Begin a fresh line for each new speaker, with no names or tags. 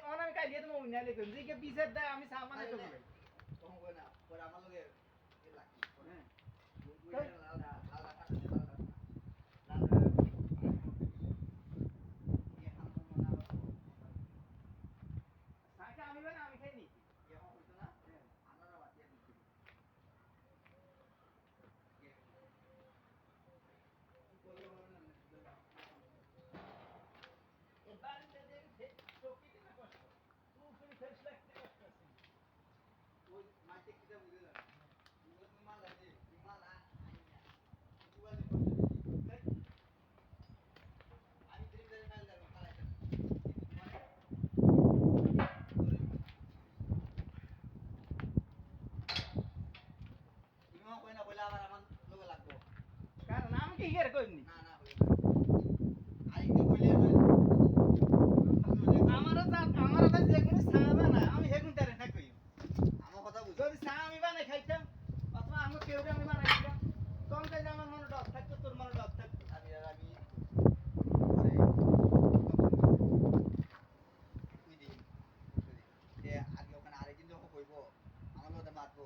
অনামি কাইলে তো মই নালে কইম যে বিচার দেয় আমি সামানে তো বলে
তখন কই না পরে আমার লগে এ লাগি
হ্যাঁ
লাল লাল কাটা লাল
সাকে আমি বানা আমি খাই নি
এখন হইতো না আমরা বাতিয়ে দিচ্ছি
এবার যে চোখে না কষ্ট তুই ফিরে ফেস লাগতে কষ্ট আছে
ওই মাইতে কিটা বুঝে না তুমি মাল লাগে তুমি মাল তুই করতে আমি ড্রিম ধরে মাল দাও খালাইতাম তুমি কই না বলে আবার আমার লগে লাগবো
কারণ আমি কি হিয়ার কইনি
না না হইল আরেকদিন কইলে
আমারও তো যে কোনো সাবা না আমি হেগুন তারে না কই
আমার কথা বুঝো
যদি চা আমি বানাই খাইতাম অথবা আমার কেউ আমি বানাই দিতাম তখন তাইলে আমার মনে ডর থাকতো তোর মনে ডর থাকতো
আমি তুই দিন আগে ওখানে আরেকদিন যখন কইবো আমার মধ্যে মারবো